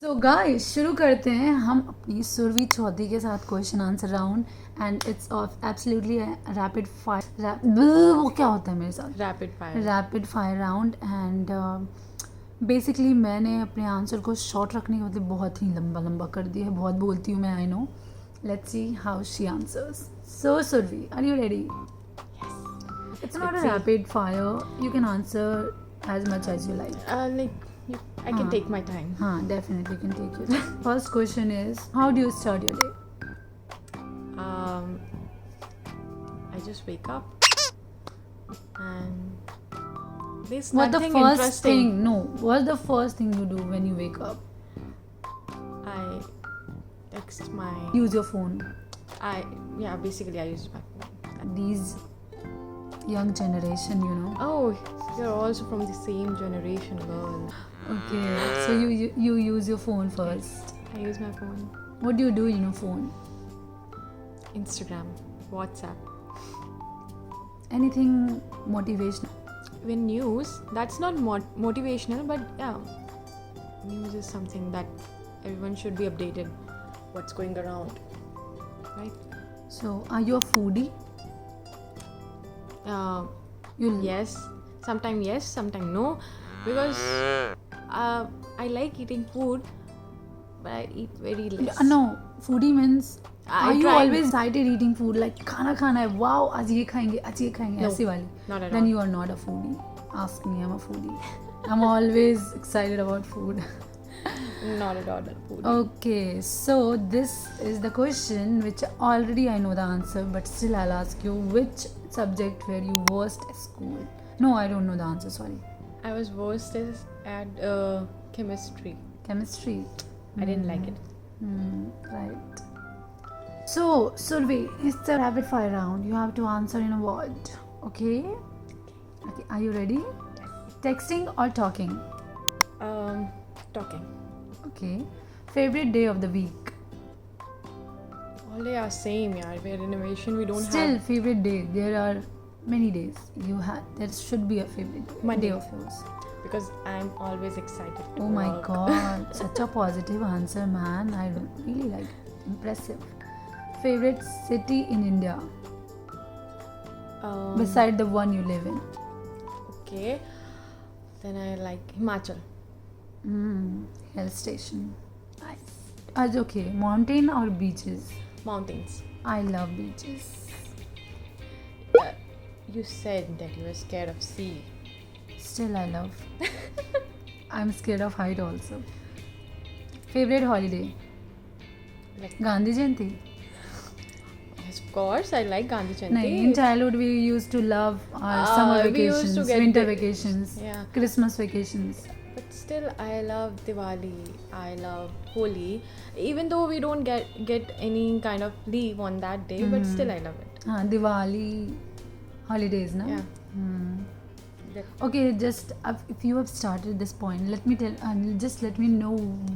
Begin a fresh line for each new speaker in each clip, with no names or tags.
तो गाइस शुरू करते हैं हम अपनी सुरभि चौधरी के साथ question answer round and it's absolutely rapid fire वो क्या होता है मेरे साथ rapid fire round and basically मैंने अपने आंसर को शॉर्ट रखने के बदले बहुत ही लंबा लंबा कर दिया है. बहुत बोलती हूँ मैं, I know. Let's see how she answers. So Surabhi, are you ready? It's not a rapid fire. You can answer as much as you like.
I can take my time.
Definitely can take your time. First question is, how do you start your day?
I just wake up and there's
What the
nothing
first
interesting.
thing? No. What's the first thing you do when you wake up?
I text my.
Use your phone.
Basically I use my phone.
These young generation, you know.
Oh, you're also from the same generation, girl.
Okay. So you use your phone first.
I use my phone.
What do you do in your phone?
Instagram, WhatsApp.
Anything motivational?
When news, that's not motivational, but yeah, news is something that everyone should be updated. What's going around, right?
So, are you a foodie?
Yes, sometimes yes, sometimes no, because I like eating food, but I eat very less.
No, foodie means
I
are you
try-
always excited eating food, like खाना खाना है, wow आज ये खाएंगे
No,
ऐसी वाली?
not at
Then
all.
you are not a foodie. Ask me, I'm a foodie. I'm always excited about food.
Not at all a food.
Okay, so this is the question which already I know the answer, but still I'll ask you, which subject were you worst at school? No, I don't know the answer, sorry.
I was worst at chemistry.
Chemistry.
I didn't like it.
Right. So, Survey, it's a rapid fire round. You have to answer in a word. Okay? Okay, are you ready? Texting or talking?
Talking.
Okay. Favorite day of the week?
All day are same, yaar. We're innovation. We don't
Still,
have.
favorite day. There are many days. There should be a favorite day.
Monday.
Day of yours.
Because I'm always excited to
Oh my
work.
god, such a positive answer, man. I really like it. Impressive. Favorite city in India beside the one you live in?
Okay. Then I like Himachal.
Hill station. Nice. Okay, mountain or beaches?
Mountains.
I love beaches.
You said that you were scared of sea.
Still, I love. I'm scared of height also. Favorite holiday?
Like,
Gandhi Jayanti?
of course, I like Gandhi Jayanti.
No, in childhood we used to love our summer
we used
vacations,
to get
winter
the-
vacations,
Yeah.
Christmas vacations.
But still, I love Diwali. I love Holi. Even though we don't get any kind of leave on that day, but still I love it.
Diwali holidays, no?
Yeah.
Okay, just if you have started this point, let me tell, just let me know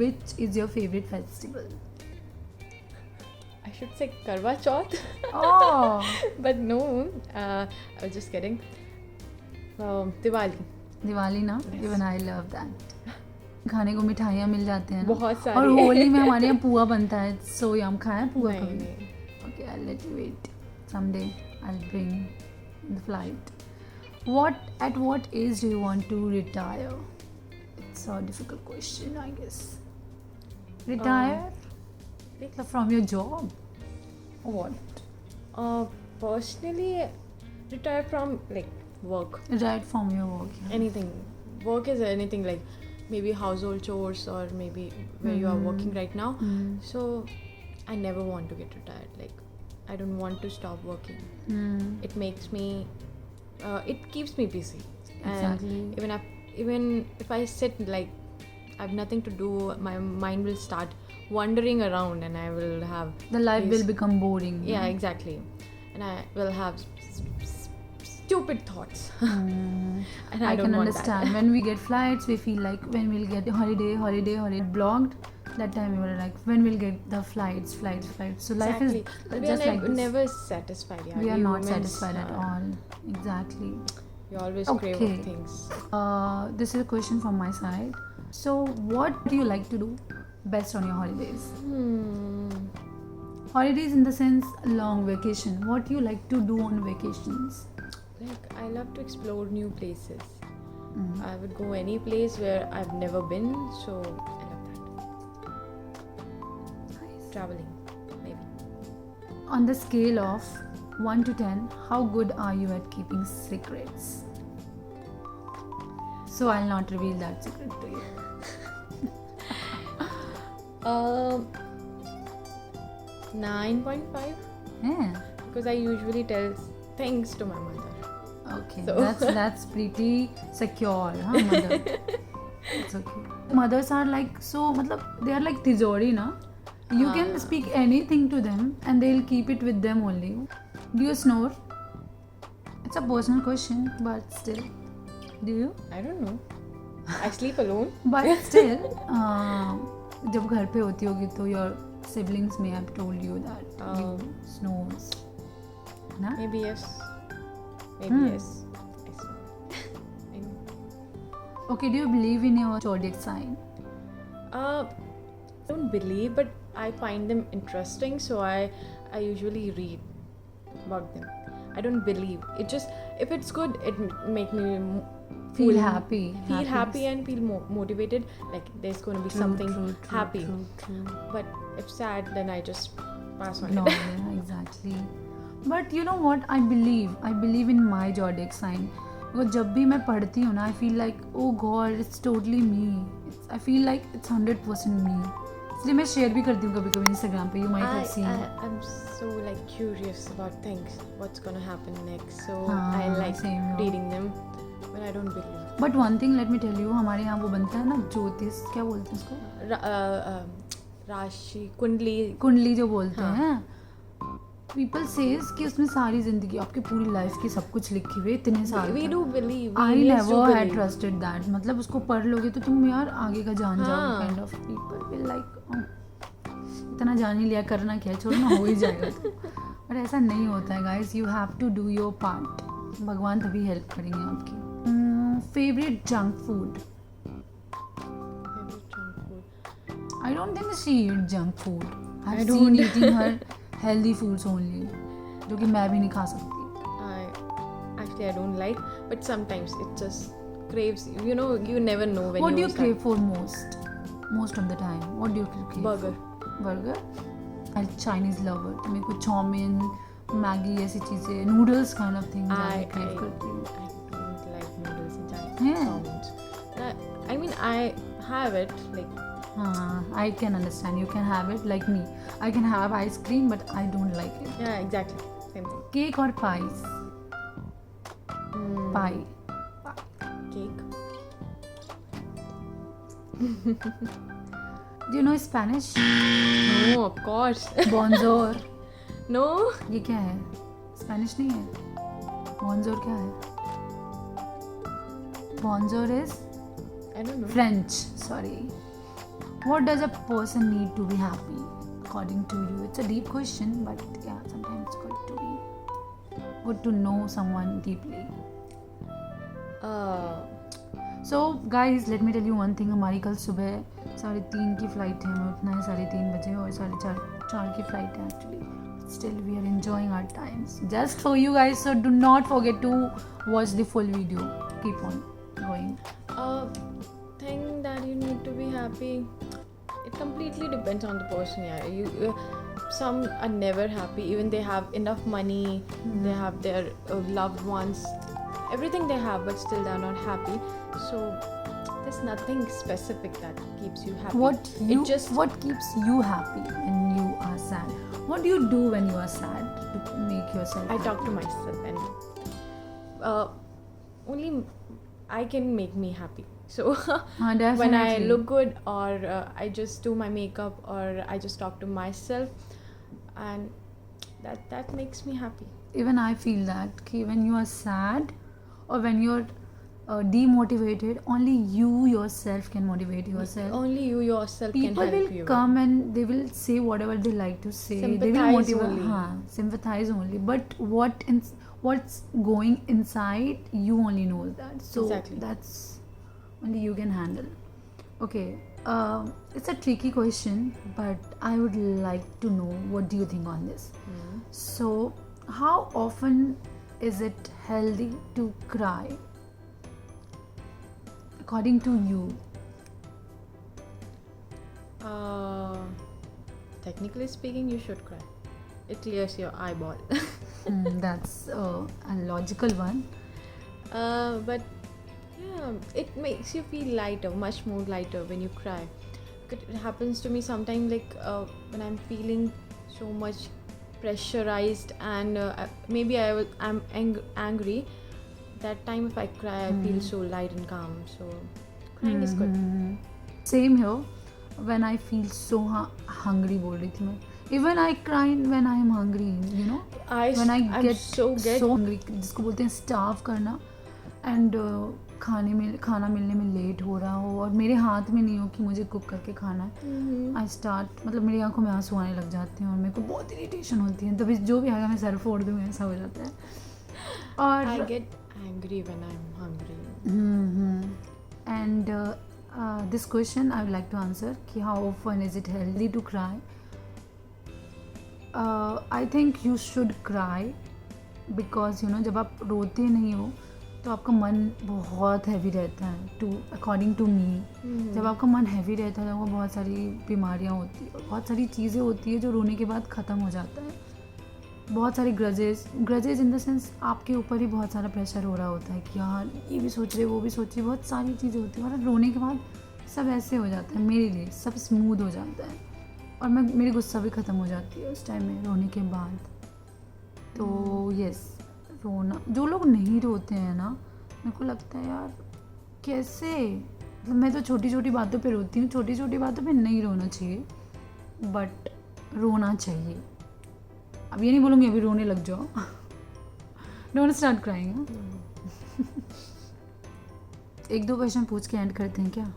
which is your favorite festival.
I should say Karwa Chauth.
Oh,
But no, I was just kidding. Diwali.
Diwali ना?
Yes.
Even I love that. खाने को मिठाइयाँ मिल जाते हैं ना?
बहुत सारी।
और होली में हमारे यहाँ पुआ बनता है. So yum, खाया है पुआ
नहीं,
कभी?
नहीं.
Okay, I'll let you wait. Someday I'll bring the flight. At what age do you want to retire? It's a difficult question, I guess. Retire from your job or what?
Personally, retire from like work.
Right from your work. Yeah.
Anything. Work is anything like maybe household chores or maybe where you are working right now. So I never want to get retired. Like I don't want to stop working. It makes me it keeps me busy.
Exactly.
And even if I sit like I have nothing to do, my mind will start wandering around and I will have
The life
these-
will become boring.
yeah, exactly. And I will have stupid thoughts. And I
I
don't
can
want
understand. When we get flights, we feel like when we'll get holiday blocked. That time we were like, when we'll get the flights. So
That.
life
Exactly.
is
We
just
are
like this.
never satisfied. Yeah.
We are not
humans,
satisfied at all. Exactly.
We always crave
Okay.
of things.
This is a question from my side. So, what do you like to do best on your holidays?
Hmm.
Holidays in the sense long vacation. What do you like to do on vacations?
Like, I love to explore new places.
Mm.
I would go any place where I've never been, so I love that.
Nice.
Traveling, maybe.
On the scale of 1 to 10, how good are you at keeping secrets? So I'll not reveal that secret to you.
Um, 9.5,
Yeah.
because I usually tell things to my mother.
Okay.
So-
That's pretty secure, huh, mother? It's okay. Mothers are like so, matlab, they are like tijori, na? You can speak anything to them and they'll keep it with them only. Do you snore? It's a personal question, but still. Do you?
I don't know. I sleep alone.
But still, जब घर पे होती होगी तो your siblings may have told you that you snores. Na?
Maybe yes. Maybe yes. I snore. I know.
Okay, do you believe in your zodiac sign?
I don't believe, but I find them interesting, so I usually read about them. I don't believe. It just, if it's good, it make me
Feel happy.
feel
Happiness.
happy and feel motivated. Like there's going to be something happy.
True.
But if sad, then I just pass on
No,
it.
yeah, exactly. But you know what? I believe in my zodiac sign. Because जब भी मैं पढ़ती हूँ ना, I feel like, oh God, it's totally me. I feel like it's 100% me. इसलिए मैं share भी करती हूँ कभी-कभी Instagram पे. You might have seen.
I'm so like curious about things. What's gonna happen next? So
हाँ,
I like
same here.
reading them, but I don't believe.
But one thing, let me tell you, हमारे यहाँ वो बनता है ना ज्योतिष, क्या बोलते हैं इसको?
राशि कुंडली.
कुंडली जो बोलते
हाँ.
हैं. People says कि उसमें सारी जिंदगी आपकी पूरी लाइफ की सब कुछ लिखी हुई है इतने साल
We
तक.
do believe.
I
we
never
do
had
believe.
trusted that. मतलब उसको पढ़ लोगे तो तुम यार आगे का जान जाओगे.
हाँ.
Kind of people will like, इतना जान ही लिया, करना क्या है, छोड़ना हो ही जाएगा. पर ऐसा नहीं होता है guys. You have to do your part. भगवान तभी हेल्प करेंगे आपकी. Favorite junk food?
Favorite junk food.
I don't think she eats junk food.
I
I've
don't.
seen eating her healthy foods only. जो कि मैं भी नहीं खा सकती.
I don't like, but sometimes it just craves. You know, you never know when.
What do you
start.
crave for most? Most of the time. What do you crave?
Burger.
Burger. I'm Chinese lover. तो मेरे को chowmein, Maggi ऐसी चीज़ें, noodles kind of thing ज़्यादा crave करती हूँ.
I don't like noodles and
Yeah.
Chowmeins. I mean, I have it like.
हाँ, I can understand. You can have it like me. I can have ice cream, but I don't like it.
Yeah, exactly. Same thing.
Cake or pies? Pie.
Cake.
Do you know Spanish?
No, of course.
Bonjour.
No.
ये क्या है? Spanish नहीं है. Bonjour क्या है? Bonjour is
I don't know.
French. Sorry. What does a person need to be happy? According to you, it's a deep question, but yeah, sometimes it's good to know someone deeply. So guys, let me tell you one thing. हमारी कल सुबह 3:30 की flight है. हमें उठना है 3:30 बजे और 4:30 की फ्लाइट है actually. Still we are enjoying our times just for you guys. So do not forget to watch the full video. Keep on going.
Thing that you need to be happy. It completely depends on the person. Yeah, you. Some are never happy. Even they have enough money. They have their loved ones. Everything they have, but still they're not happy. So there's nothing specific that keeps you happy.
What keeps you happy when you are sad? What do you do when you are sad to make yourself
I
happy?
talk to myself, and only I can make me happy. So when I
Definitely.
look good, or I just do my makeup, or I just talk to myself, and that makes me happy.
Even I feel that कि when you are sad or when you're demotivated, only you yourself can motivate yourself.
Only you yourself
People
can help
will
you.
come and they will say whatever they like to say. They will
Sympathize
motivate.
only.
हाँ, sympathize only. But what's going inside, you only knows that. So
Exactly.
that's only you can handle. Okay. it's a tricky question, but I would like to know what do you think on this. So, how often is it healthy to cry? According to you.
Technically speaking, you should cry. It clears your eyeball.
That's a logical one.
But yeah, it makes you feel lighter, much more lighter when you cry. It happens to me sometimes, like when I'm feeling so much pressurized and maybe I'm angry. That time if I cry, I feel so light and calm. So crying is good.
Same here. When I feel so hungry, बोल रही थी मैं. Even I cry when I am hungry, you know. When I get so hungry, जिसको बोलते हैं starve करना, and खाना मिलने में लेट हो रहा हो और मेरे हाथ में नहीं हो कि मुझे कुक करके खाना है. I start, मतलब मेरी आंखों में आंसू आने लग जाते हैं और मेरे को बहुत इरिटेशन होती है. तभी जो भी आएगा मैं सर फोड़ दूँ, ऐसा हो जाता है. और
I get angry when I'm hungry.
And this question I would like to answer कि how often is it healthy to cry? I think you should cry because you know जब आप रोते नहीं हो तो आपका मन बहुत हैवी रहता है. अकॉर्डिंग टू मी जब आपका मन हैवी रहता है तो आपको बहुत सारी बीमारियाँ होती है, बहुत सारी चीज़ें होती है जो रोने के बाद ख़त्म हो जाता है. बहुत सारे ग्रजेस इन द सेंस आपके ऊपर ही बहुत सारा प्रेशर हो रहा होता है कि यार ये भी सोच रहे वो भी सोच रहे, बहुत सारी चीज़ें होती हैं और रोने के बाद सब ऐसे हो जाता है. मेरे लिए सब स्मूथ हो जाता है और मेरी गुस्सा भी ख़त्म हो जाती है उस टाइम में रोने के बाद. तो यस, रोना, जो लोग नहीं रोते हैं ना, मेरे को लगता है यार कैसे, मतलब मैं तो छोटी छोटी बातों पे रोती हूँ. छोटी छोटी बातों पे नहीं रोना चाहिए बट रोना चाहिए. अब ये नहीं बोलूँगी अभी रोने लग जाओ. Don't start crying. एक दो क्वेश्चन पूछ के एंड करते हैं क्या?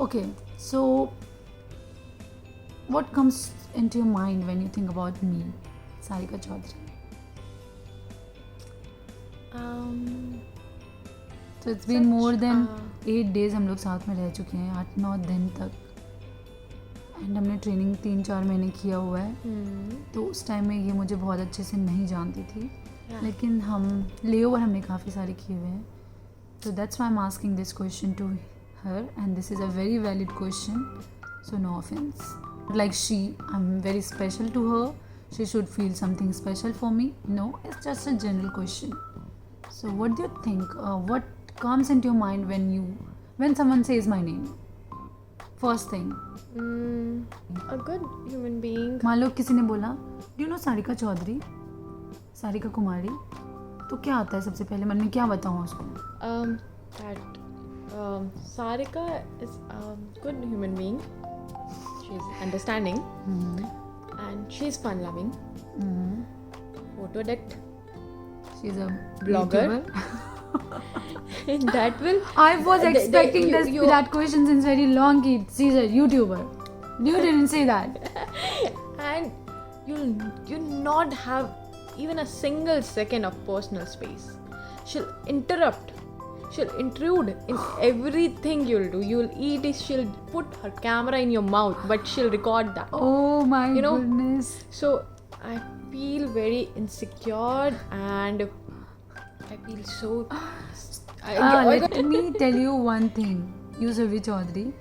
Okay, so what comes into your mind when you think about me, Sarika Chaudhary? So it's been more than 8 days हम लोग साथ में रह चुके हैं, 8-9 दिन तक. एंड हमने ट्रेनिंग 3-4 महीने किया हुआ है. तो उस टाइम में ये मुझे बहुत अच्छे से नहीं जानती थी, लेकिन हम लेओवर हमने काफ़ी सारे किए हुए हैं. तो that's why I am asking this question to her, and this is a very valid question, so no offense. Like I'm very special to her, she should feel something special for me. No, it's just a general question. So what do you think, what comes into your mind when someone says my name? First thing,
a good human being.
मान लो किसी ने बोला do you know Sarika Chaudhary, Sarika कुमारी, तो क्या आता है सबसे पहले मन में, क्या बताऊँ उसको?
That Sarika is a good human being. She's understanding and she's fun loving. Photo addict.
She's a
blogger. That will.
I was expecting that question since very long. She's a YouTuber. You didn't say that.
And you'll not have even a single second of personal space. She'll interrupt. She'll intrude in everything you'll do. You'll eat it, she'll put her camera in your mouth, but she'll record that.
Oh my goodness.
So I feel very insecure and I feel so...
let me tell you one thing. You Survi Chaudhary,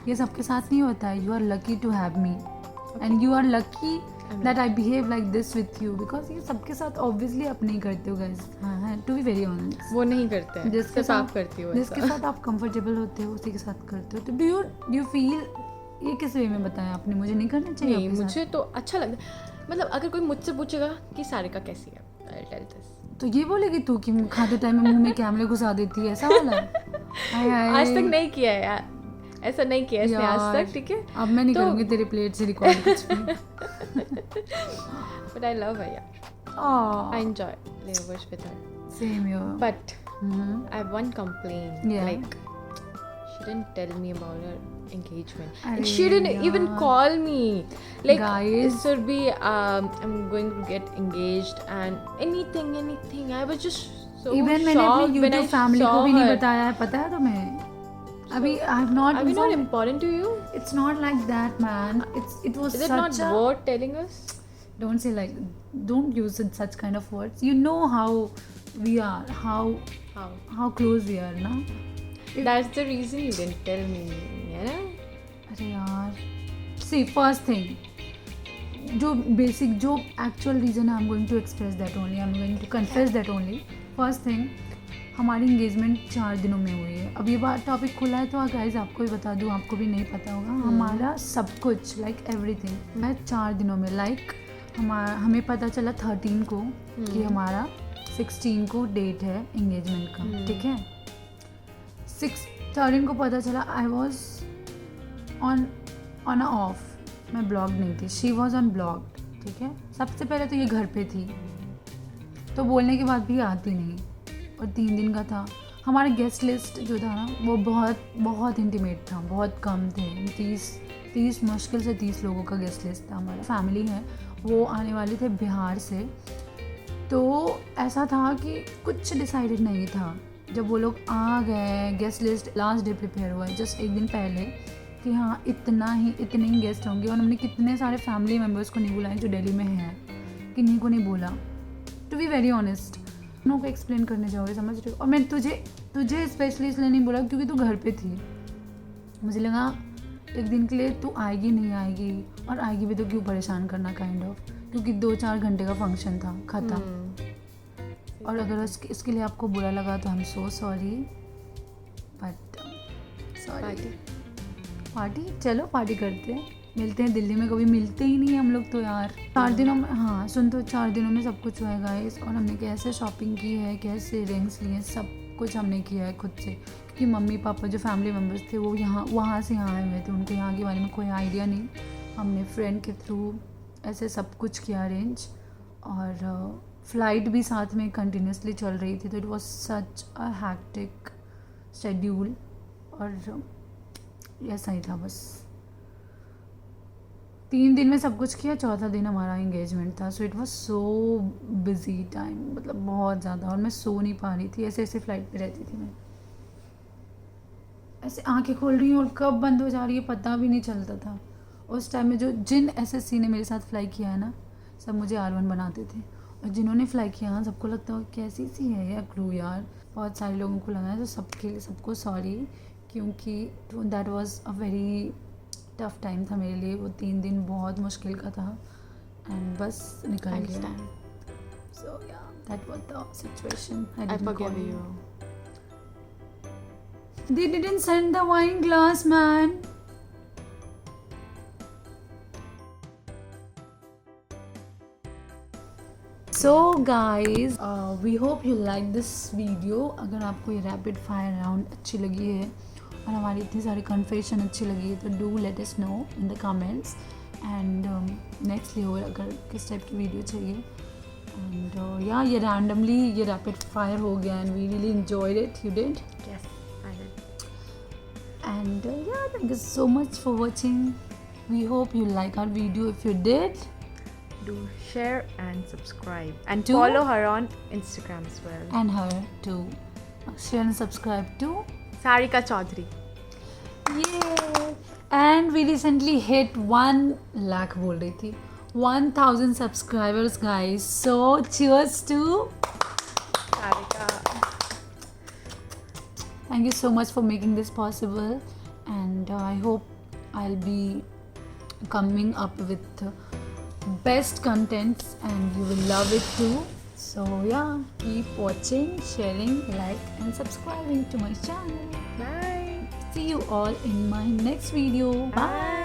ये सबके साथ नहीं होता है. You are lucky to have me. And you are lucky that I behave like this with you, because ये सबके साथ obviously आप नहीं करते हो guys. हाँ, to be very honest.
वो नहीं करते हैं.
जिसके
साथ करती हो.
जिसके साथ आप comfortable होते हो उसी के साथ करते हो. तो do you feel, ये किस वे में बताया आपने, मुझे नहीं करना चाहिए?
नहीं, मुझे तो अच्छा लगता है. मतलब अगर कोई मुझसे पूछेगा कि सारिका कैसी है, I'll tell this.
तो ये बोलेगी तू कि खाते टाइम में मुंह में कैमरे घुसा देती है, ऐसा वाला?
आज तक नहीं किया है यार, ऐसा नहीं किया इसने आज तक. ठीक है,
अब मैं नहीं करूँगी तेरे प्लेट से रिकॉर्ड कुछ भी.
But I love her, yeah. I enjoy layovers with her.
Same here.
But I have one complaint.
Yeah.
Like, she didn't tell me about her engagement. And she didn't even call me. Like,
guys,
Surbi, I'm going to get engaged and anything. I was just so
even मैंने
shocked
अपनी
when I
YouTube family को
saw
भी नहीं
her.
बताया है, पता है तुम्हें? अभी I have not
Are we not important to you?
It's not like that, man. It was
Is it
such
not
a
worth telling us?
don't say like, don't use it such kind of words. You know how we are,
How?
how close we are, na?
That's the reason you didn't tell me, yeah?
अरे यार, see first thing, जो basic, जो actual reason I'm going to express that only, I'm going to confess that only. First thing, हमारी engagement 4 दिनों में हुई है. अब ये बात टॉपिक खुला है तो गाइस आपको भी बता दूँ, आपको भी नहीं पता होगा. हमारा सब कुछ लाइक एवरीथिंग मैं 4 दिनों में लाइक हमें पता चला 13 को कि हमारा 16 को डेट है इंगेजमेंट का. ठीक है, 13 को पता चला. आई वॉज ऑन ऑफ, मैं ब्लॉग नहीं थी. She was on blog. ठीक है, सबसे पहले तो ये घर पे थी तो बोलने के बाद भी आती नहीं. और 3 दिन का था. हमारा गेस्ट लिस्ट जो था ना वो बहुत इंटीमेट था, बहुत कम थे. 30 मुश्किल से 30 लोगों का गेस्ट लिस्ट था. हमारा फैमिली है वो आने वाले थे बिहार से. तो ऐसा था कि कुछ डिसाइडेड नहीं था. जब वो लोग आ गए, guest list last day prepare हुआ जस्ट एक दिन पहले कि हाँ इतने ही गेस्ट होंगे. और हमने कितने सारे फैमिली मेम्बर्स को नहीं बुलाए जो दिल्ली में हैं, किन्हीं को नहीं बोला. टू बी वेरी ऑनेस्ट, उनको को एक्सप्लेन करने जाओगे, समझ रहे हो. और मैं तुझे स्पेशली इसलिए नहीं बोला क्योंकि तू घर पे थी. मुझे लगा एक दिन के लिए तू आएगी नहीं आएगी, और आएगी भी तो क्यों परेशान करना काइंड ऑफ, क्योंकि 2-4 घंटे का फंक्शन था ख़त्म. और अगर इसके लिए आपको बुरा लगा तो I am so sorry, but sorry. Party, चलो पार्टी करते हैं, मिलते हैं दिल्ली में. कभी मिलते ही नहीं हम लोग तो यार. 4 दिनों में, हाँ सुन, तो 4 दिनों में सब कुछ हुआ है गाइस. और हमने कैसे शॉपिंग की है, कैसे रिंग्स लिए, सब कुछ हमने किया है खुद से. क्योंकि मम्मी पापा जो फैमिली मेम्बर्स थे वो वहाँ से यहाँ आए हुए थे, उनको यहाँ के बारे में कोई आइडिया नहीं. हमने फ्रेंड के थ्रू ऐसे सब कुछ किया अरेंज. और फ्लाइट भी साथ में कंटिन्यूसली चल रही थी. तो it was such a hectic schedule. और ऐसा ही था बस. 3 दिन में सब कुछ किया, 4था दिन हमारा एंगेजमेंट था. So it was so busy time, मतलब बहुत ज़्यादा. और मैं सो नहीं पा रही थी, ऐसे फ्लाइट पे रहती थी मैं. ऐसे आंखें खोल रही हूँ और कब बंद हो जा रही है पता भी नहीं चलता था. उस टाइम में जिन SSC ने मेरे साथ फ्लाई किया है ना, सब मुझे R1 बनाते थे. और जिन्होंने फ्लाई किया ना सबको लगता हो कैसी सी है यार क्रू यार. बहुत सारे लोगों को लगा है, तो सबके लिए सबको सॉरी, क्योंकि that was a very tough time था मेरे लिए. वो 3 दिन बहुत मुश्किल का था एंड बस निकल गया. सो या that was the situation.
I forgive you.
They didn't send the wine glass, man. So guys, we hope you like this video. अगर आपको ये रैपिड फायर राउंड अच्छी लगी है और हमारी इतनी सारी कन्फेशन अच्छी लगी है तो do let us know in the comments. And nextly और अगर किस टाइप की वीडियो चाहिए. एंड या ये रैंडमली ये रैपिड फायर हो गया and we really enjoyed it. You did?
Yes, I did.
And yeah, thank you so much for watching. We hope you like our video. If you did,
Do share and subscribe. And
Do-
follow her on Instagram as well.
and her too, share and subscribe too.
Sarika Chaudhary.
Yeah. And we recently hit 1 lakh बोल रही थी 1000 subscribers guys. So cheers to
Sarika.
thank you so much for making this possible. And I hope I'll be coming up with best contents and you will love it too. So yeah, keep watching, sharing, like and subscribing to my channel.
Bye.
See you all in my next video. Bye.